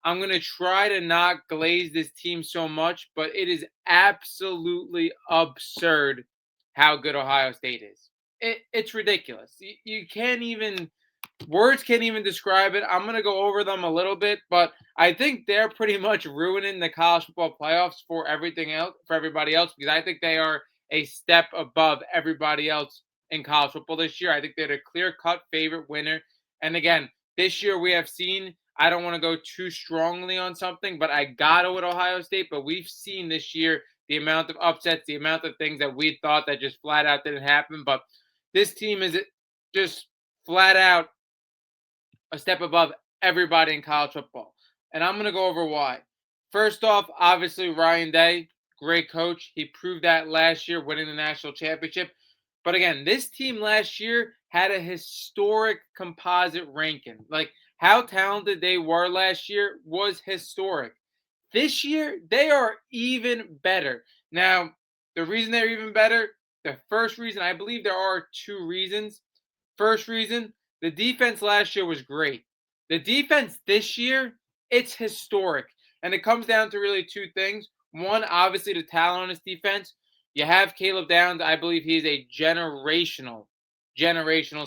I'm going to try to not glaze this team so much, but it is absolutely absurd how good Ohio State is. It's ridiculous. You can't even, words can't even describe it. I'm going to go over them a little bit, but I think they're pretty much ruining the college football playoffs for everything else, for everybody else, because I think they are a step above everybody else in college football this year. I think they're the clear cut favorite winner. And again, this year we have seen, I don't want to go too strongly on something, but I got to with Ohio State. But we've seen this year the amount of upsets, the amount of things that we thought that just flat out didn't happen. But this team is just flat out a step above everybody in college football. And I'm going to go over why. First off, obviously, Ryan Day, great coach. He proved that last year, winning the national championship. But again, this team last year had a historic composite ranking. Like how talented they were last year was historic. This year, they are even better. Now, the reason they're even better, the first reason, I believe there are two reasons. First reason, the defense last year was great. The defense this year, it's historic. And it comes down to really two things. One, obviously, the talent on this defense. You have Caleb Downs. I believe he's a generational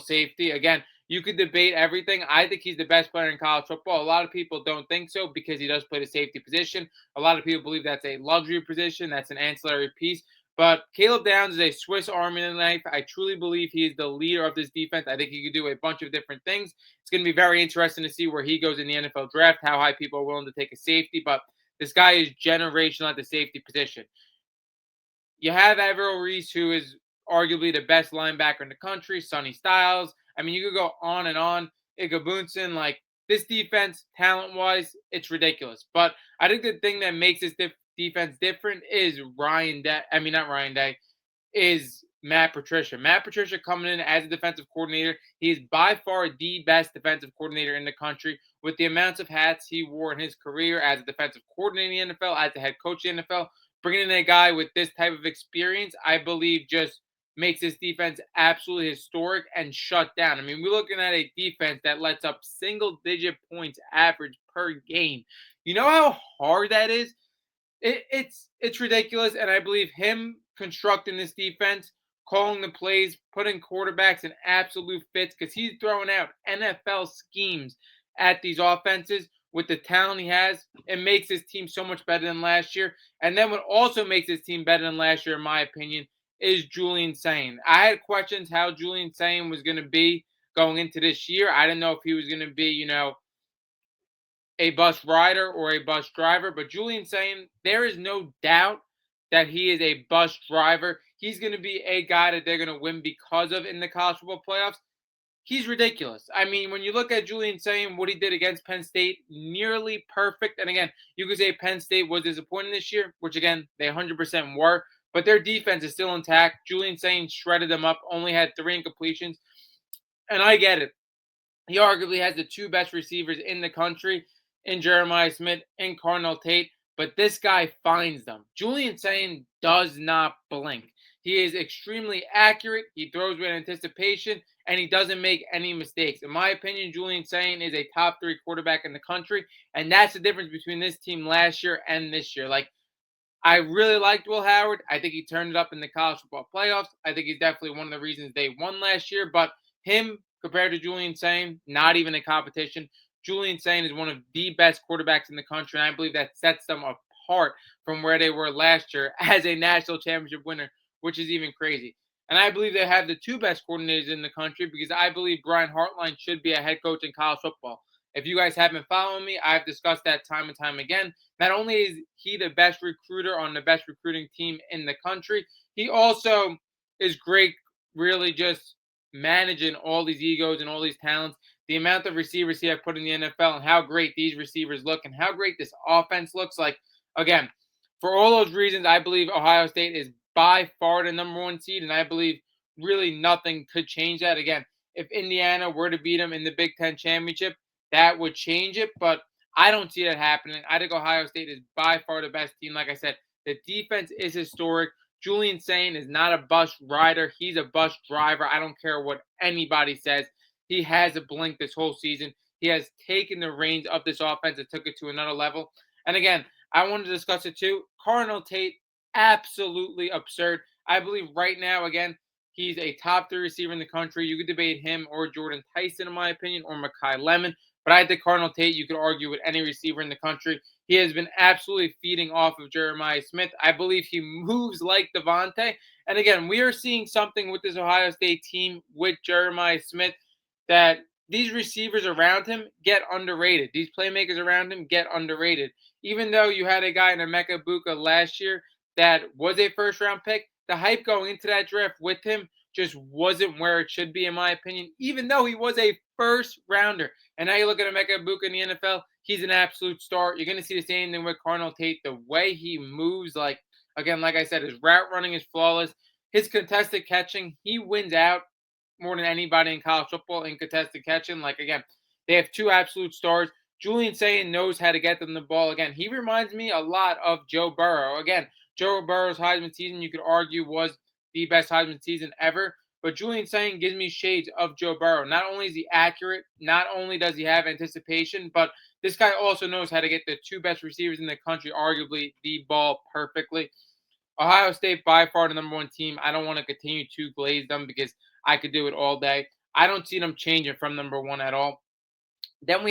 safety. Again, you could debate everything. I think he's the best player in college football. A lot of people don't think so because he does play the safety position. A lot of people believe that's a luxury position. That's an ancillary piece. But Caleb Downs is a Swiss Army knife. I truly believe he is the leader of this defense. I think he could do a bunch of different things. It's going to be very interesting to see where he goes in the NFL draft, how high people are willing to take a safety. But this guy is generational at the safety position. You have Averill Reese, who is arguably the best linebacker in the country, Sonny Styles. I mean, you could go on and on. Igabunson, like this defense, talent-wise, it's ridiculous. But I think the thing that makes this defense different is not Ryan Day, is Matt Patricia. Matt Patricia coming in as a defensive coordinator. He is by far the best defensive coordinator in the country with the amounts of hats he wore in his career as a defensive coordinator in the NFL, as a head coach in the NFL. Bringing in a guy with this type of experience, I believe, just makes this defense absolutely historic and shut down. I mean, we're looking at a defense that lets up single-digit points average per game. You know how hard that is? It's ridiculous, and I believe him constructing this defense, calling the plays, putting quarterbacks in absolute fits, because he's throwing out NFL schemes at these offenses with the talent he has. It makes his team so much better than last year. And then what also makes his team better than last year, in my opinion, is Julian Sain. I had questions how Julian Sain was going to be going into this year. I didn't know if he was going to be, a bus rider or a bus driver. But Julian Sain, there is no doubt that he is a bus driver. He's going to be a guy that they're going to win because of in the college football playoffs. He's ridiculous. I mean, when you look at Julian Sain, what he did against Penn State, nearly perfect. And again, you could say Penn State was disappointing this year, which again, they 100% were. But their defense is still intact. Julian Sain shredded them up, only had 3 incompletions. And I get it. He arguably has the 2 best receivers in the country in Jeremiah Smith and Cardinal Tate, but this guy finds them. Julian Sain does not blink. He is extremely accurate. He throws with anticipation, and he doesn't make any mistakes. In my opinion, Julian Sain is a top 3 quarterback in the country, and that's the difference between this team last year and this year. Like, I really liked Will Howard. I think he turned it up in the college football playoffs. I think he's definitely one of the reasons they won last year, but him compared to Julian Sain, not even a competition. Julian Sain is one of the best quarterbacks in the country, and I believe that sets them apart from where they were last year as a national championship winner, which is even crazy. And I believe they have the 2 best coordinators in the country because I believe Brian Hartline should be a head coach in college football. If you guys haven't followed me, I've discussed that time and time again. Not only is he the best recruiter on the best recruiting team in the country, he also is great, really just managing all these egos and all these talents. The amount of receivers he has put in the NFL and how great these receivers look and how great this offense looks like. Again, for all those reasons, I believe Ohio State is by far the number 1 seed, and I believe really nothing could change that. Again, if Indiana were to beat them in the Big Ten championship, that would change it, but I don't see that happening. I think Ohio State is by far the best team. Like I said, the defense is historic. Julian Sain is not a bus rider. He's a bus driver. I don't care what anybody says. He has a blink this whole season. He has taken the reins of this offense and took it to another level. And again, I want to discuss it too. Cardinal Tate, absolutely absurd. I believe right now, again, he's a top three receiver in the country. You could debate him or Jordan Tyson, in my opinion, or Makai Lemon. But I think Cardinal Tate, you could argue with any receiver in the country. He has been absolutely feeding off of Jeremiah Smith. I believe he moves like Devontae. And again, we are seeing something with this Ohio State team with Jeremiah Smith that these receivers around him get underrated. These playmakers around him get underrated. Even though you had a guy in Emeka Buka last year that was a first round pick, the hype going into that draft with him just wasn't where it should be, in my opinion, even though he was a first rounder. And now you look at Emeka Buka in the NFL, he's an absolute star. You're going to see the same thing with Cardinal Tate. The way he moves, like, again, like I said, his route running is flawless. His contested catching, he wins out more than anybody in college football in contested catching. Like, again, they have two absolute stars. Julian Sayin knows how to get them the ball. Again, he reminds me a lot of Joe Burrow. Again, Joe Burrow's Heisman season, you could argue, was the best Heisman season ever. But Julian Sayin gives me shades of Joe Burrow. Not only is he accurate, not only does he have anticipation, but this guy also knows how to get the two best receivers in the country, arguably, the ball perfectly. Ohio State by far the number one team. I don't want to continue to glaze them because I could do it all day. I don't see them changing from number one at all. Then we